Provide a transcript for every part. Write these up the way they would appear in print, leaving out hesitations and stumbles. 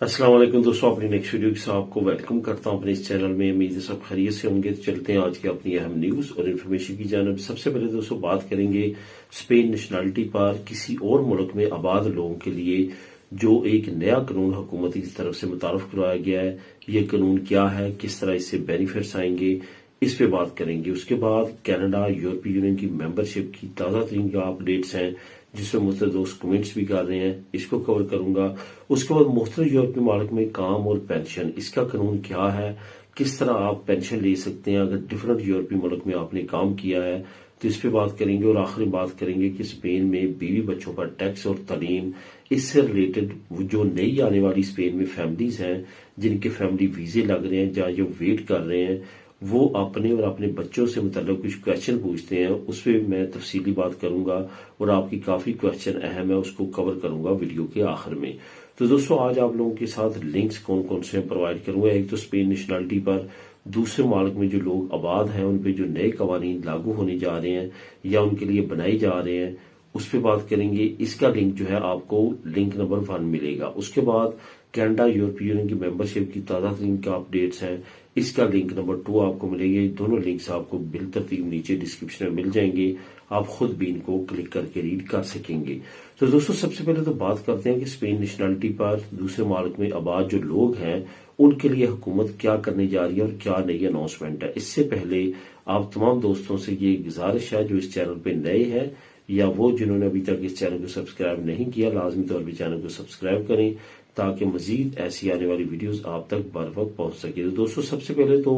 अस्सलाम वालेकुम दोस्तों, अपनी नेक्स्ट वीडियो के साथ आपको वेलकम करता हूं अपने इस चैनल में। उम्मीद है सब खैरियत से होंगे। तो चलते हैं आज की अपनी अहम न्यूज और इन्फॉर्मेशन की जानिब। सबसे पहले दोस्तों बात करेंगे स्पेन नेशनलिटी पर किसी और मुल्क में आबाद लोगों के लिए जो एक नया कानून हुकूमत की तरफ से मुतारफ करवाया गया है। ये कानून क्या है, किस तरह इससे बेनिफिट्स आएंगे, इस पे बात करेंगे। उसके बाद कनाडा यूरोपीय यूनियन की मेंबरशिप की ताज़ा तरीन अपडेट्स हैं जिसमें मुख्तलिफ दोस्त कमेंट्स भी कर रहे हैं, इसको कवर करूंगा। उसके बाद मुख्तलिफ यूरोपीय मुल्क में काम और पेंशन, इसका कानून क्या है, किस तरह आप पेंशन ले सकते हैं अगर डिफरेंट यूरोपीय मुल्क में आपने काम किया है, तो इस पे बात करेंगे। और आखिरी बात करेंगे कि स्पेन में बीवी बच्चों पर टैक्स और तालीम, इससे रिलेटेड जो नई आने वाली स्पेन में फैमिलीज हैं जिनके फैमिली वीजे लग रहे हैं या जो वेट कर रहे हैं, वो अपने और अपने बच्चों से मतलब कुछ क्वेश्चन पूछते हैं, उस पर मैं तफसीली बात करूंगा और आपकी काफी क्वेश्चन अहम है, उसको कवर करूंगा वीडियो के आखिर में। तो दोस्तों आज आप लोगों के साथ लिंक्स कौन कौन से प्रोवाइड करूंगा। एक तो स्पेन नेशनलिटी पर दूसरे मुल्क में जो लोग आबाद हैं उन पे जो नए कवानीन लागू होने जा रहे हैं या उनके लिए बनाए जा रहे हैं, उस पर बात करेंगे। इसका लिंक जो है आपको लिंक नंबर 1 मिलेगा। उसके बाद कनाडा यूरोपीय यूनियन की मेंबरशिप की ताज़ा तरीन का अपडेट्स हैं, इसका लिंक नंबर 2 आपको मिलेंगे। दोनों लिंक्स आपको बिल तरतीब नीचे डिस्क्रिप्शन में मिल जाएंगे, आप खुद भी इनको क्लिक करके रीड कर सकेंगे। तो दोस्तों सबसे पहले तो बात करते हैं कि स्पेन नेशनलिटी पर दूसरे मुल्क में आबाद जो लोग हैं उनके लिए हुकूमत क्या करने जा रही है और क्या नई अनाउंसमेंट है। इससे पहले आप तमाम दोस्तों से ये गुजारिश है जो इस चैनल पे नए हैं या वो जिन्होंने अभी तक इस चैनल को सब्सक्राइब नहीं किया, लाजमी तौर पर चैनल को सब्सक्राइब करें ताकि मजीद ऐसी आने वाली वीडियोस आप तक बर वक्त पहुंच सके। तो दोस्तों सबसे पहले तो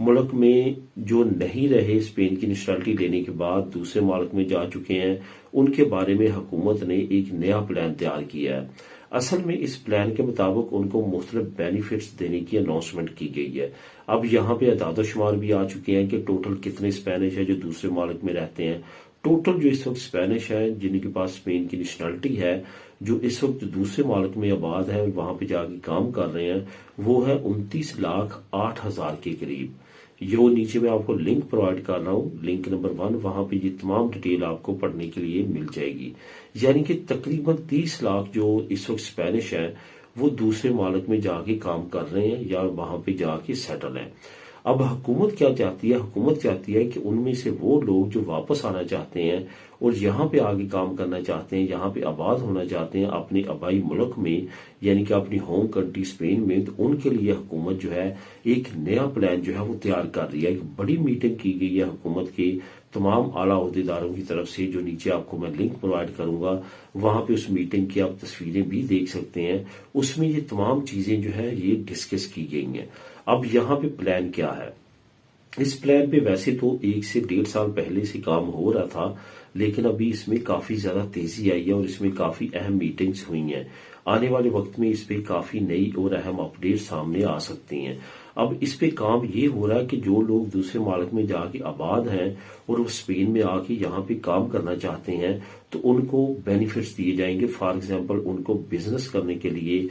मुल्क में जो नहीं रहे स्पेन की नेशनलिटी लेने के बाद दूसरे मुल्क में जा चुके हैं, उनके बारे में हुकूमत ने एक नया प्लान तैयार किया है। असल में इस प्लान के मुताबिक उनको मुख्तलिफ बेनिफिट्स देने की अनाउंसमेंट की गई है। अब यहाँ पे अदाद-ओ-शुमार भी आ चुके हैं कि टोटल कितने स्पेनिश है जो दूसरे मुल्क में रहते हैं। टोटल जो इस वक्त स्पेनिश है जिनके पास स्पेन की नेशनलिटी है, जो इस वक्त दूसरे मुल्क में आबाद है वहां पे जाके काम कर रहे हैं, वो है 29,08,000 के करीब। यो नीचे मैं आपको लिंक प्रोवाइड कर रहा हूँ, लिंक नंबर 1, वहां पे ये तमाम डिटेल आपको पढ़ने के लिए मिल जाएगी। यानी कि तकरीबन 30 लाख जो इस वक्त स्पेनिश है वो दूसरे मुल्क में जाके काम कर रहे हैं या वहां पे जाके सेटल हैं। अब हुकूमत क्या चाहती है, हुकूमत चाहती है कि उनमें से वो लोग जो वापस आना चाहते हैं और यहाँ पे आगे काम करना चाहते हैं, यहाँ पे आबाद होना चाहते हैं अपने आबाई मुल्क में, यानी कि अपनी होम कंट्री स्पेन में, तो उनके लिए हुकूमत जो है एक नया प्लान जो है वो तैयार कर रही है। एक बड़ी मीटिंग की गई है हुकूमत के तमाम आला अहदेदारों की तरफ से, जो नीचे आपको मैं लिंक प्रोवाइड करूंगा, वहां पे उस मीटिंग की आप तस्वीरें भी देख सकते हैं। उसमें ये तमाम चीजें जो है ये डिस्कस की गई हैं। अब यहाँ पे प्लान क्या है, इस प्लान पे वैसे तो 1 से 1.5 साल पहले से काम हो रहा था, लेकिन अभी इसमें काफी ज्यादा तेजी आई है और इसमें काफी अहम मीटिंग्स हुई हैं। आने वाले वक्त में इस पे काफी नई और अहम अपडेट सामने आ सकती हैं। अब इस पे काम ये हो रहा है कि जो लोग दूसरे मुल्क में जाके आबाद हैं और वो स्पेन में आके यहाँ पे काम करना चाहते हैं तो उनको बेनिफिट्स दिए जाएंगे। फॉर एग्जाम्पल उनको बिजनेस करने के लिए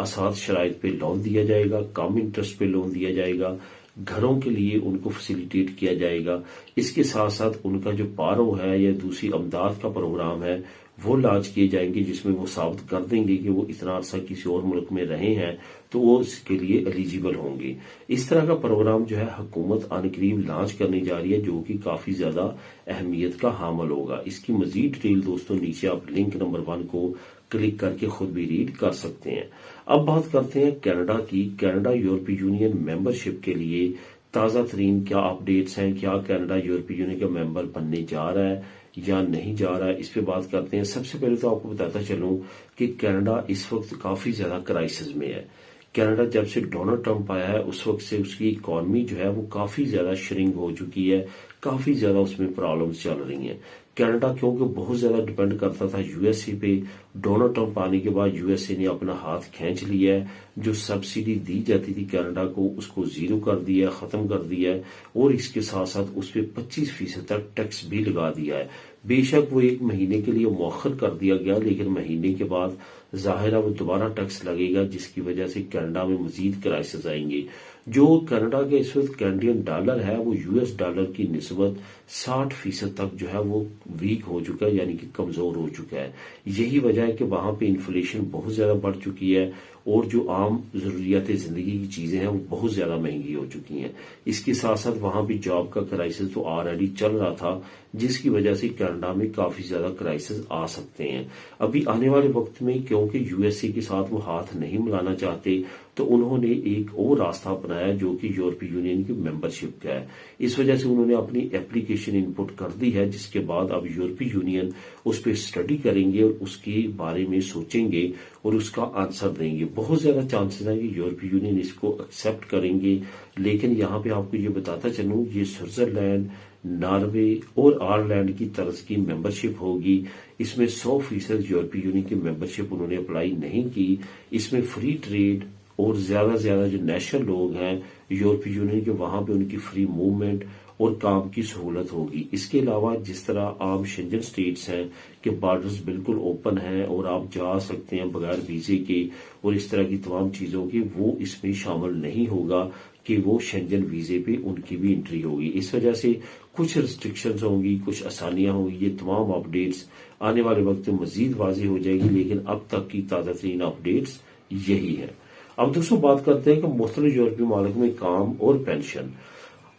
आसान शराइत पे लोन दिया जाएगा, कम इंटरेस्ट पे लोन दिया जाएगा, घरों के लिए उनको फैसिलिटेट किया जाएगा। इसके साथ साथ उनका जो पारो है या दूसरी अमदाद का प्रोग्राम है वो लॉन्च किए जाएंगे, जिसमें वो साबित कर देंगे कि वो इतना अरसा किसी और मुल्क में रहे हैं तो वो इसके लिए एलिजिबल होंगे। इस तरह का प्रोग्राम जो है हुकूमत आनकरीब लॉन्च करने जा रही है, जो कि काफी ज्यादा अहमियत का हामिल होगा। इसकी मजीद डिटेल दोस्तों नीचे आप लिंक नंबर 1 को क्लिक करके खुद भी रीड कर सकते हैं। अब बात करते हैं कनाडा की। कनाडा यूरोपीय यूनियन मेंबरशिप के लिए ताजा तरीन क्या अपडेट्स हैं, क्या कनाडा यूरोपीय यूनियन का मेंबर बनने जा रहा है या नहीं जा रहा है, इस पे बात करते हैं। सबसे पहले तो आपको बताता चलूं कि कनाडा इस वक्त काफी ज्यादा क्राइसिस में है। कनाडा जब से डोनाल्ड ट्रंप आया है उस वक्त से उसकी इकॉनमी जो है वो काफी ज्यादा श्रिंक हो चुकी है, काफी ज्यादा उसमें प्रॉब्लम्स चल रही हैं। कनाडा क्योंकि बहुत ज्यादा डिपेंड करता था यूएसए पे, डोनाल्ड ट्रंप आने के बाद यूएसए ने अपना हाथ खींच लिया है। जो सब्सिडी दी जाती थी कनाडा को उसको जीरो कर दिया, खत्म कर दिया है और इसके साथ साथ उस पर 25% तक टैक्स भी लगा दिया है। बेशक वो 1 महीने के लिए मौखर कर दिया गया, लेकिन महीने के बाद जाहिर है वो दोबारा टैक्स लगेगा, जिसकी वजह से कनाडा में मजीद क्राइसिस आएंगे। जो कनाडा के इस वक्त कैनेडियन डॉलर है वो यूएस डॉलर की निस्बत 60% तक जो है वो वीक हो चुका है, यानी कि कमजोर हो चुका है। यही वजह है कि वहां पे इन्फ्लेशन बहुत ज्यादा बढ़ चुकी है और जो आम जरूरियात जिंदगी की चीजें हैं वो बहुत ज्यादा महंगी हो चुकी हैं। इसके साथ साथ वहां भी जॉब का क्राइसिस तो ऑलरेडी चल रहा था, जिसकी वजह से कनाडा में काफी ज्यादा क्राइसिस आ सकते हैं। अभी आने वाले वक्त में क्योंकि यूएसए के साथ वो हाथ नहीं मिलाना चाहते, तो उन्होंने एक और रास्ता अपनाया जो कि यूरोपीय यूनियन की मेंबरशिप का है। इस वजह से उन्होंने अपनी एप्लीकेशन इनपुट कर दी है, जिसके बाद अब यूरोपीय यूनियन उस पर स्टडी करेंगे और उसके बारे में सोचेंगे और उसका आंसर देंगे। बहुत ज्यादा चांसेस हैं कि यूरोपीय यूनियन इसको एक्सेप्ट करेंगे, लेकिन यहाँ पे आपको ये बताता चलूं, ये स्विट्जरलैंड, नॉर्वे और आयरलैंड की तरफ की मेंबरशिप होगी। इसमें 100% यूरोपीय यूनियन की मेंबरशिप उन्होंने अप्लाई नहीं की। इसमें फ्री ट्रेड और ज्यादा से ज्यादा जो नेशनल लोग हैं यूरोपीय यूनियन के, वहां पे उनकी फ्री मूवमेंट और काम की सहूलत होगी। इसके अलावा जिस तरह आम शेंजन स्टेट्स हैं कि बॉर्डर्स बिल्कुल ओपन हैं और आप जा सकते हैं बगैर वीजे के और इस तरह की तमाम चीजों की, वो इसमें शामिल नहीं होगा कि वो शेंजन वीजे पे उनकी भी एंट्री होगी। इस वजह से कुछ रिस्ट्रिक्शंस होंगी, कुछ आसानियां होंगी। ये तमाम अपडेट्स आने वाले वक्त में मजीद वाजी हो जाएगी, लेकिन अब तक की ताज़ा तरीन अपडेट्स यही है। अब दोस्तों बात करते हैं कि मुख्तलिफ यूरोपीय मुल्क में काम और पेंशन।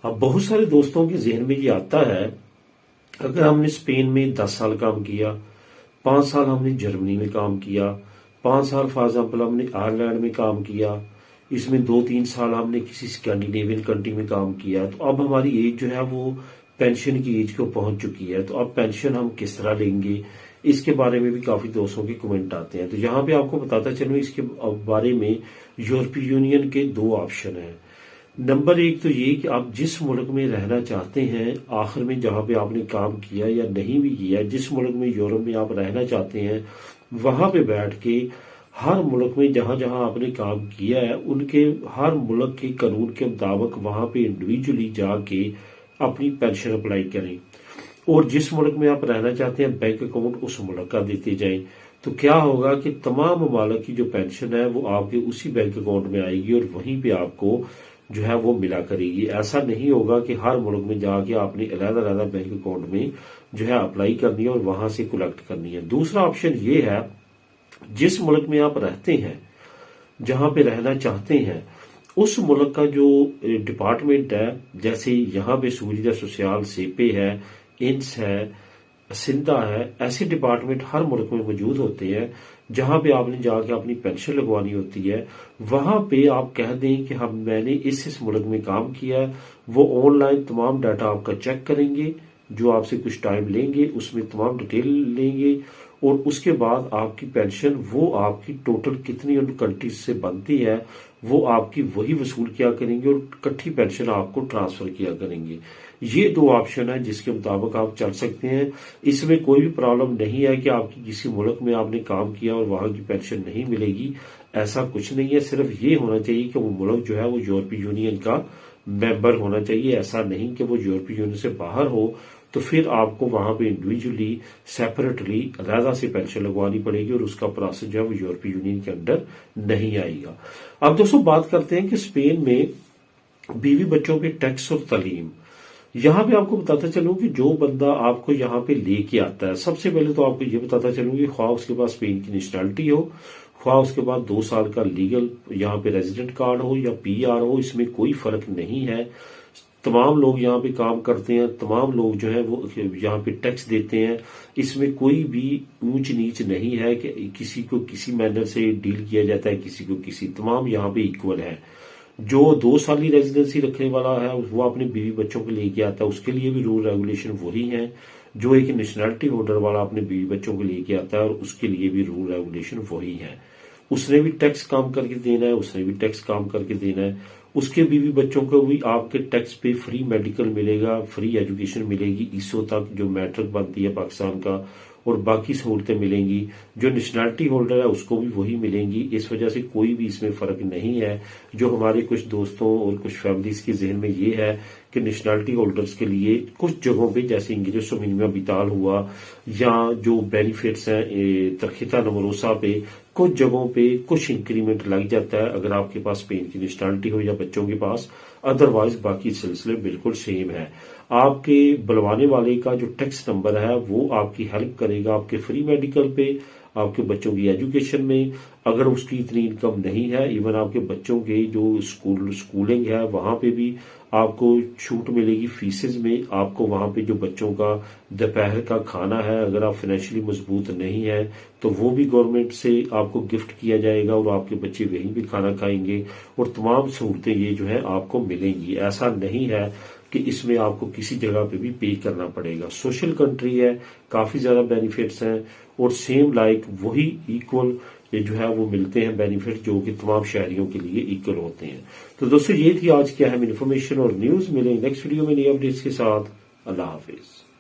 अब बहुत सारे दोस्तों के जहन में ये आता है, अगर हमने स्पेन में 10 साल काम किया, 5 साल हमने जर्मनी में काम किया, 5 साल फॉर एग्जाम्पल हमने आयरलैंड में काम किया, इसमें 2-3 साल हमने किसी स्कैंडिनेवियन कंट्री में काम किया, तो अब हमारी एज जो है वो पेंशन की एज को पहुंच चुकी है, तो अब पेंशन हम किस तरह लेंगे, इसके बारे में भी काफी दोस्तों के कमेंट आते हैं। तो यहाँ पे आपको बताता चलूं, इसके बारे में यूरोपीय यूनियन के 2 ऑप्शन हैं। नंबर 1 तो ये कि आप जिस मुल्क में रहना चाहते हैं, आखिर में जहां पे आपने काम किया या नहीं भी किया, जिस मुल्क में यूरोप में आप रहना चाहते हैं, वहां पे बैठ के हर मुल्क में जहां जहां आपने काम किया है उनके हर मुल्क के कानून के मुताबिक वहां पे इंडिविजुअली जाके अपनी पेंशन अप्लाई करें और जिस मुल्क में आप रहना चाहते हैं बैंक अकाउंट उस मुल्क का देते जाएं। तो क्या होगा कि तमाम ममालिक की जो पेंशन है वो आपके उसी बैंक अकाउंट में आएगी और वहीं पे आपको जो है वो मिला करेगी। ऐसा नहीं होगा कि हर मुल्क में जाके आपने अलग-अलग बैंक अकाउंट में जो है अप्लाई करनी है और वहां से कलेक्ट करनी है। दूसरा ऑप्शन ये है, जिस मुल्क में आप रहते हैं, जहां पे रहना चाहते हैं, उस मुल्क का जो डिपार्टमेंट है, जैसे यहाँ पे सूरिया सोशल सेपे है, इंस है, सिंधा है, ऐसे डिपार्टमेंट हर मुल्क में मौजूद होते हैं। जहां पे आपने जाके अपनी पेंशन लगवानी होती है, वहां पे आप कह दें कि हम मैंने इस मुल्क में काम किया है, वो ऑनलाइन तमाम डाटा आपका चेक करेंगे, जो आपसे कुछ टाइम लेंगे, उसमें तमाम डिटेल लेंगे और उसके बाद आपकी पेंशन वो आपकी टोटल कितनी उन कंट्रीज से बनती है वो आपकी वही वसूल किया करेंगे और इकट्ठी पेंशन आपको ट्रांसफर किया करेंगे। ये 2 ऑप्शन है जिसके मुताबिक आप चल सकते हैं। इसमें कोई भी प्रॉब्लम नहीं है कि आपकी किसी मुल्क में आपने काम किया और वहां की पेंशन नहीं मिलेगी, ऐसा कुछ नहीं है। सिर्फ ये होना चाहिए कि वो मुल्क जो है वो यूरोपीय यूनियन का मेंबर होना चाहिए। ऐसा नहीं कि वो यूरोपीय यूनियन से बाहर हो, तो फिर आपको वहां पे इंडिविजुअली सेपरेटली अलग से पेंशन लगवानी पड़ेगी और उसका प्रोसेस जो है वो यूरोपीय यूनियन के अंडर नहीं आएगा। अब दोस्तों बात करते हैं कि स्पेन में बीवी बच्चों के टैक्स और तालीम। यहाँ पे आपको बताता चलूं कि जो बंदा आपको यहाँ पे लेके आता है, सबसे पहले तो आपको ये बताता चलूं कि ख्वाह उसके पास स्पेन की नेशनलिटी हो, ख्वाह उसके बाद 2 साल का लीगल यहाँ पे रेजिडेंट कार्ड हो या PR हो, इसमें कोई फर्क नहीं है। तमाम लोग यहाँ पे काम करते हैं, तमाम लोग जो है वो यहाँ पे टैक्स देते हैं। इसमें कोई भी ऊंच नीच नहीं है कि किसी को किसी मैनर से डील किया जाता है, किसी को किसी, तमाम यहाँ पे इक्वल है। जो 2 साल की रेजिडेंसी रखने वाला है वो अपने बीवी बच्चों को लेके आता है, उसके लिए भी रूल रेगुलेशन वही है। जो एक नेशनलिटी होल्डर वाला अपने बीवी बच्चों को लेके आता है और उसके लिए भी रूल रेगुलेशन वही है। उसने भी टैक्स काम करके देना है, उसने भी टैक्स काम करके देना है, उसके बीवी बच्चों को भी आपके टैक्स पे फ्री मेडिकल मिलेगा, फ्री एजुकेशन मिलेगी, ISO तक जो मैट्रिक बनती है पाकिस्तान का, और बाकी सहूलतें मिलेंगी। जो नेशनलिटी होल्डर है उसको भी वही मिलेंगी। इस वजह से कोई भी इसमें फर्क नहीं है। जो हमारे कुछ दोस्तों और कुछ फैमिलीज के जहन में ये है कि नेशनलिटी होल्डर्स के लिए कुछ जगहों पे जैसे इंग्लिश मिनिमम विताल हुआ या जो बेनिफिट्स हैं तरखीता नमरोसा पे कुछ जगहों पे कुछ इंक्रीमेंट लग जाता है अगर आपके पास स्पेन की नेशनलिटी हो या बच्चों के पास, अदरवाइज बाकी सिलसिले बिल्कुल सेम है। आपके बुलवाने वाले का जो टैक्स नंबर है वो आपकी हेल्प करेगा आपके फ्री मेडिकल पे, आपके बच्चों की एजुकेशन में। अगर उसकी इतनी इनकम नहीं है, इवन आपके बच्चों के जो स्कूलिंग है वहां पे भी आपको छूट मिलेगी फीसेज में। आपको वहां पे जो बच्चों का दोपहर का खाना है, अगर आप फाइनेंशियली मजबूत नहीं है तो वो भी गवर्नमेंट से आपको गिफ्ट किया जाएगा और आपके बच्चे वहीं भी खाना खाएंगे और तमाम सहूलतें ये जो है आपको मिलेंगी। ऐसा नहीं है कि इसमें आपको किसी जगह पे भी पे करना पड़ेगा। सोशल कंट्री है, काफी ज्यादा बेनिफिट्स हैं और सेम लाइक वही इक्वल ये जो है वो मिलते हैं बेनिफिट जो कि तमाम शहरियों के लिए इक्वल होते हैं। तो दोस्तों ये थी आज की अहम इन्फॉर्मेशन और न्यूज। मिलेंगे नेक्स्ट वीडियो में नई अपडेट्स के साथ। अल्लाह हाफिज।